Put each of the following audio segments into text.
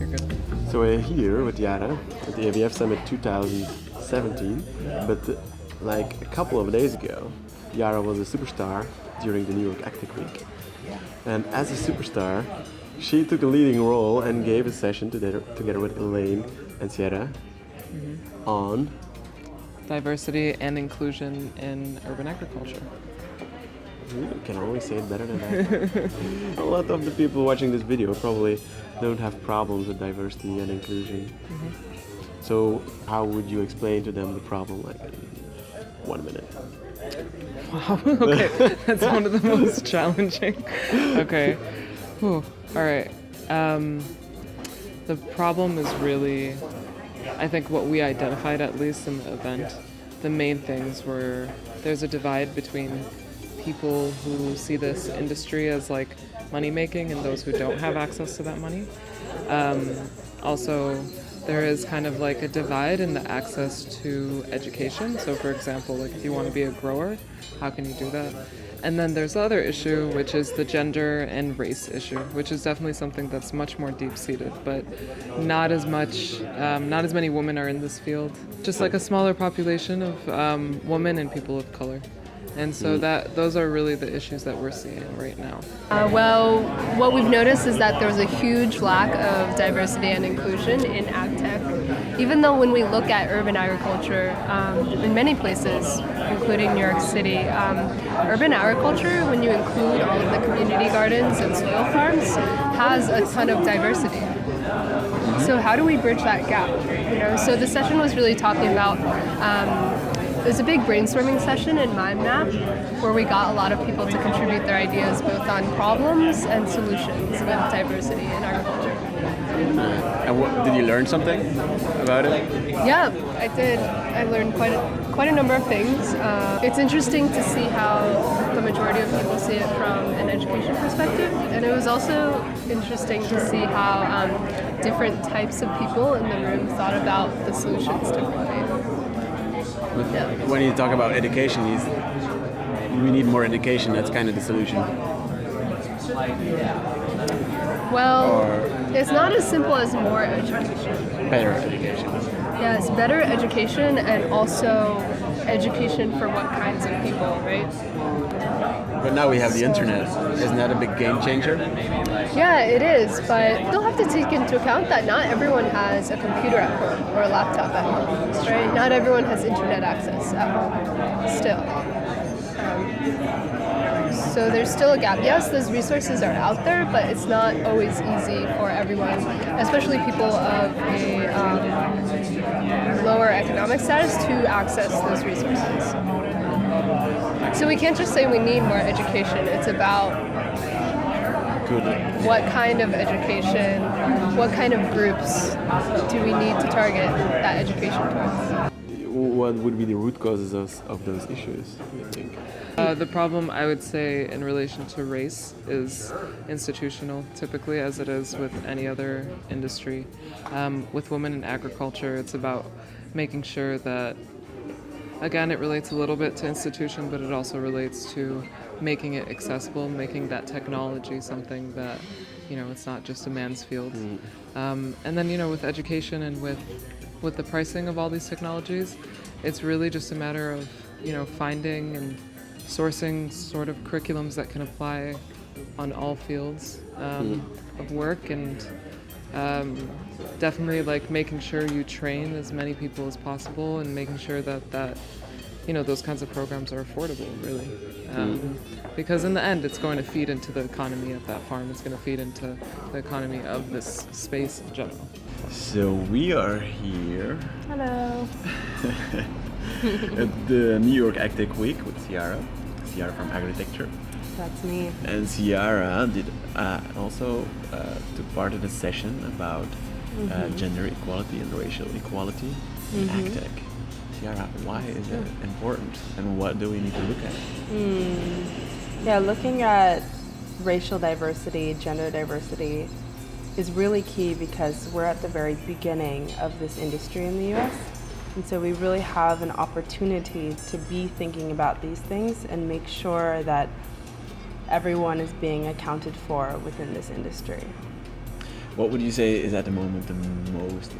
You're good. So we're here with Yara at the AVF-summit 2017, but like a couple of days ago, Yara was a superstar during the New York AGtech week. And as a superstar, she took a leading role and gave a session together with Elaine and Zjef on Diversity and inclusion in urban agriculture. You can only say it better than that. A lot of the people watching this video probably don't have problems with diversity and inclusion. So how would you explain to them the problem like in 1 minute? Wow, okay, that's one of the most challenging. Okay, whew. All right. The problem is really, I think what we identified at least in the event, the main things were there's a divide between people who see this industry as like money making and those who don't have access to that money. Also, there is kind of like a divide in the access to education. So for example, like if you want to be a grower, how can you do that? And then there's the other issue, which is the gender and race issue, which is definitely something that's much more deep-seated, but not as many women are in this field. Just like a smaller population of women and people of color. And so those are really the issues that we're seeing right now. Well, what we've noticed is that there's a huge lack of diversity and inclusion in AgTech. Even though when we look at urban agriculture in many places, including New York City, urban agriculture, when you include all of the community gardens and soil farms, has a ton of diversity. So how do we bridge that gap? So the session was really talking about it was a big brainstorming session in Mind Map where we got a lot of people to contribute their ideas both on problems and solutions with diversity in agriculture. And did you learn something about it? Yeah, I did. I learned quite a number of things. It's interesting to see how the majority of people see it from an education perspective, and it was also interesting to see how different types of people in the room thought about the solutions differently. Yeah. When you talk about education, we need more education. That's kind of the solution. Well, it's not as simple as more education. Better education. Yes, better education and also education for what kinds of people, right? But now we have the internet. Isn't that a big game changer? Yeah, it is, but you'll have to take into account that not everyone has a computer at home or a laptop at home, right? Not everyone has internet access at home, still. So there's still a gap. Yes, those resources are out there, but it's not always easy for everyone, especially people of a lower economic status, to access those resources. So we can't just say we need more education. It's about what kind of education, what kind of groups do we need to target that education towards? What would be the root causes of those issues, you think? The problem, I would say, in relation to race is institutional, typically, as it is with any other industry. With women in agriculture, it's about making sure that, again, it relates a little bit to institution, but it also relates to making it accessible, making that technology something that, it's not just a man's field. And then, with education and with the pricing of all these technologies, it's really just a matter of, finding and sourcing sort of curriculums that can apply on all fields of work, and definitely like making sure you train as many people as possible and making sure that those kinds of programs are affordable, really. Because in the end, it's going to feed into the economy of that farm. It's going to feed into the economy of this space in general. So we are here Hello. at the New York AGtech week with Zjef from Agritecture. That's me. And Zjef did also took part in a session about gender equality and racial equality in AgTech. Yara, why is it important, and what do we need to look at? Yeah, looking at racial diversity, gender diversity is really key because we're at the very beginning of this industry in the US. And so we really have an opportunity to be thinking about these things and make sure that everyone is being accounted for within this industry. What would you say is at the moment the most,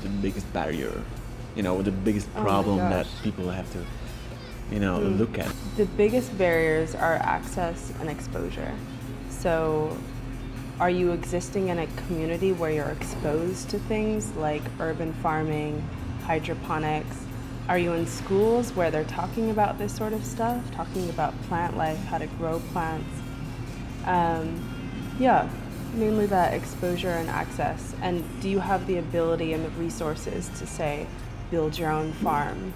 the biggest barrier, the biggest Oh my problem that gosh. people have to, look at? The biggest barriers are access and exposure. So, are you existing in a community where you're exposed to things like urban farming, hydroponics? Are you in schools where they're talking about this sort of stuff, talking about plant life, how to grow plants? Yeah, mainly that exposure and access. And do you have the ability and the resources to, say, build your own farm?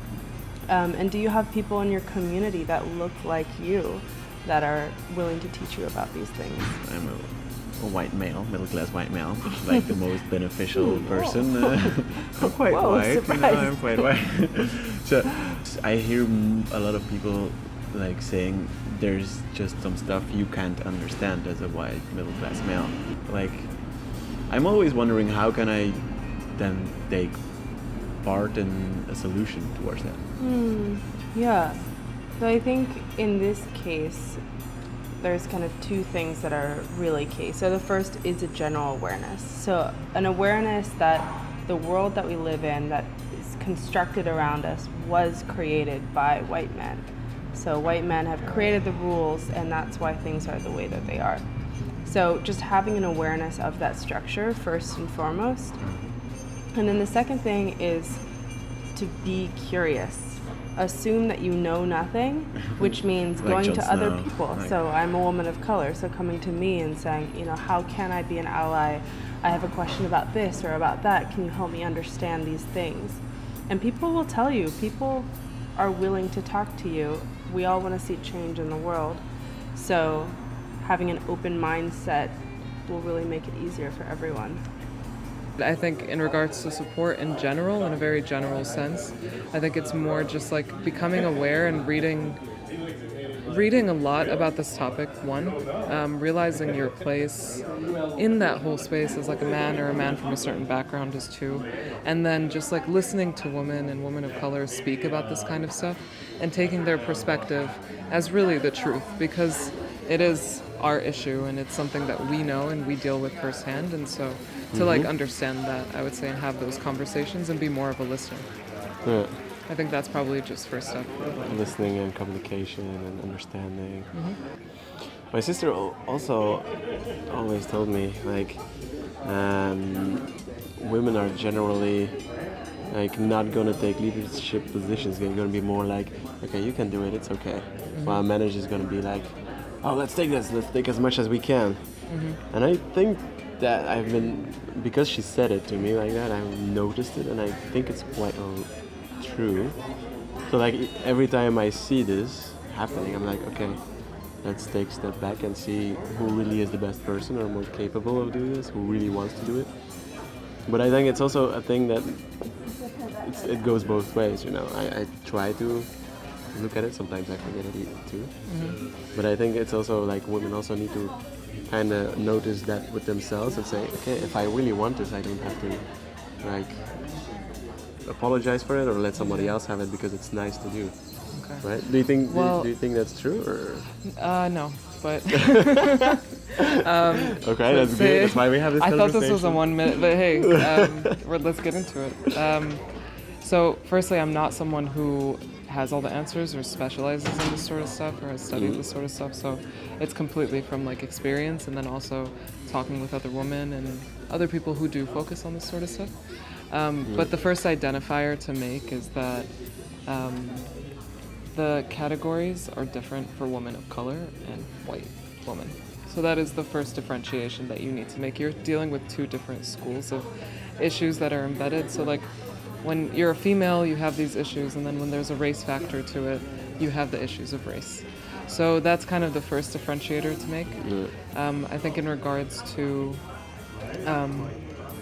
And do you have people in your community that look like you that are willing to teach you about these things? I'm a white male, middle-class white male, like the most beneficial person. I'm quite Whoa, white, surprise. I'm quite white. So I hear a lot of people like saying there's just some stuff you can't understand as a white middle-class male. Like, I'm always wondering how can I then take part in a solution towards that. Yeah. So I think in this case, there's kind of two things that are really key. So the first is a general awareness. So an awareness that the world that we live in, that is constructed around us, was created by white men. So white men have created the rules, and that's why things are the way that they are. So just having an awareness of that structure first and foremost. And then the second thing is to be curious. Assume that you know nothing, which means Like going Jon to other Snow, people. like- So I'm a woman of color, so coming to me and saying, how can I be an ally? I have a question about this or about that. Can you help me understand these things? And people will tell you. People are willing to talk to you. We all want to see change in the world. So having an open mindset will really make it easier for everyone. I think in regards to support in general, in a very general sense, I think it's more just like becoming aware and reading a lot about this topic, one, realizing your place in that whole space as like a man or a man from a certain background is two, and then just like listening to women and women of color speak about this kind of stuff and taking their perspective as really the truth, because it is our issue and it's something that we know and we deal with firsthand, and so to like understand that, I would say, and have those conversations and be more of a listener. Yeah. I think that's probably just first step. Listening and communication and understanding. My sister also always told me like women are generally like not gonna take leadership positions. They're gonna be more like, okay, you can do it, it's okay. While men are just gonna be like, oh, let's take as much as we can. And I think that because she said it to me like that, I've noticed it, and I think it's quite true. So like every time I see this happening, I'm like, okay, let's take a step back and see who really is the best person or more capable of doing this, who really wants to do it. But I think it's also a thing that it goes both ways, I try to look at it, sometimes I forget it too. But I think it's also like women also need to kind of notice that with themselves and say, okay, if I really want this, I don't have to like apologize for it or let somebody else have it because it's nice to do. Okay. Right? Do you think Well- do you think that's true or? No, but Okay, that's good. That's why we have this I conversation. thought this was a 1 minute, but hey, let's get into it. So firstly, I'm not someone who has all the answers or specializes in this sort of stuff or has studied this sort of stuff, so it's completely from like experience and then also talking with other women and other people who do focus on this sort of stuff. But the first identifier to make is that the categories are different for women of color and white women. So that is the first differentiation that you need to make. You're dealing with two different schools of issues that are embedded. So like when you're a female, you have these issues, and then when there's a race factor to it, you have the issues of race. So that's kind of the first differentiator to make. I think in regards to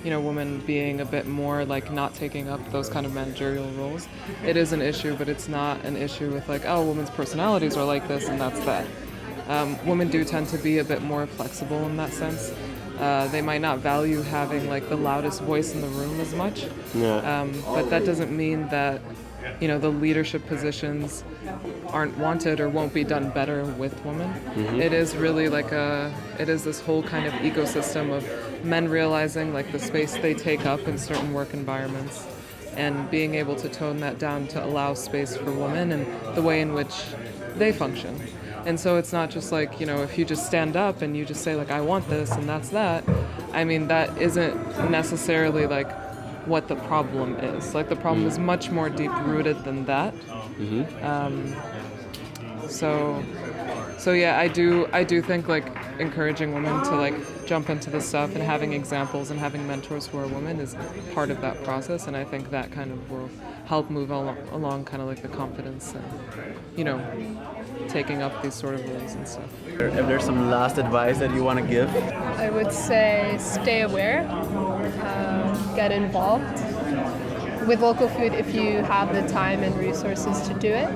women being a bit more like not taking up those kind of managerial roles, it is an issue, but it's not an issue with like, oh, women's personalities are like this and that's that. Women do tend to be a bit more flexible in that sense. They might not value having like the loudest voice in the room as much, but that doesn't mean that the leadership positions aren't wanted or won't be done better with women. It is really like it is this whole kind of ecosystem of men realizing like the space they take up in certain work environments and being able to tone that down to allow space for women and the way in which they function. And so it's not just like, if you just stand up and you just say like, I want this and that's that. I mean, that isn't necessarily like what the problem is. Like the problem is much more deep rooted than that. So yeah, I do think like encouraging women to like jump into this stuff and having examples and having mentors who are women is part of that process, and I think that kind of will help move along kind of like the confidence and taking up these sort of roles and stuff. If there's some last advice that you want to give? I would say stay aware, get involved with local food if you have the time and resources to do it.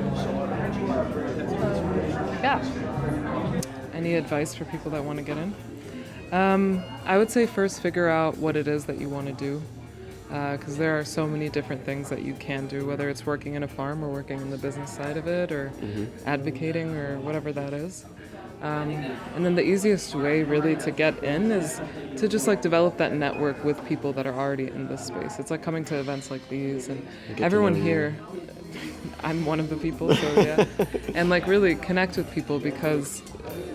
Yeah. Any advice for people that want to get in? I would say first figure out what it is that you want to do, because there are so many different things that you can do, whether it's working in a farm or working in the business side of it or advocating or whatever that is. And then the easiest way really to get in is to just like develop that network with people that are already in this space. It's like coming to events like these and everyone here, I'm one of the people, so yeah. And like really connect with people, because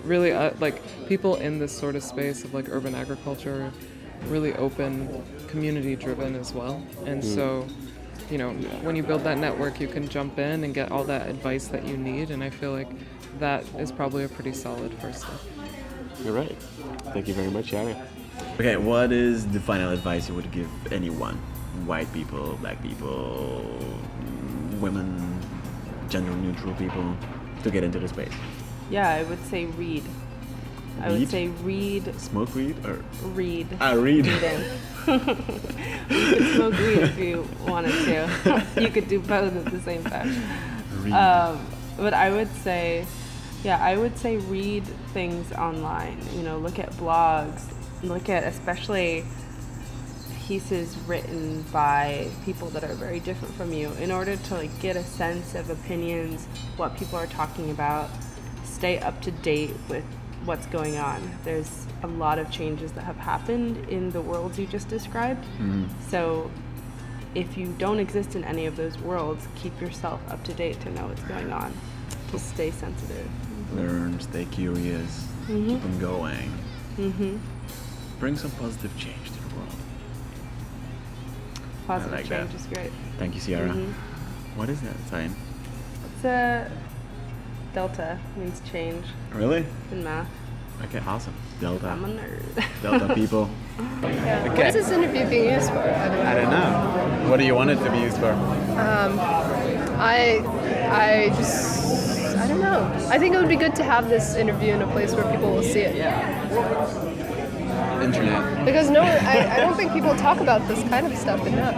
really like people in this sort of space of like urban agriculture are really open, community driven as well. And so, when you build that network, you can jump in and get all that advice that you need. And I feel like that is probably a pretty solid first step. You're right. Thank you very much, Yara. Okay, what is the final advice you would give anyone? White people, black people, women, gender neutral people to get into the space? Yeah, I would say read. I would say read. Smoke weed or? Read. Read. Reading. You could smoke weed if you wanted to. You could do both at the same time. Read. But I would say read things online. Look at blogs. Look at especially pieces written by people that are very different from you, in order to like get a sense of opinions, what people are talking about, stay up to date with what's going on. There's a lot of changes that have happened in the worlds you just described. So if you don't exist in any of those worlds, keep yourself up to date to know what's going on, to stay sensitive. Learn, stay curious, keep on going. Bring some positive change to the world. Positive I like change that. is great. Thank you, Sierra. What is that sign? It's a delta, means change Really? in math. Okay, awesome. Delta. I'm a nerd. Delta people. Yeah. What is this interview being used for? I don't know. What do you want it to be used for? I don't know. I think it would be good to have this interview in a place where people will see it. Internet. Because I don't think people talk about this kind of stuff enough.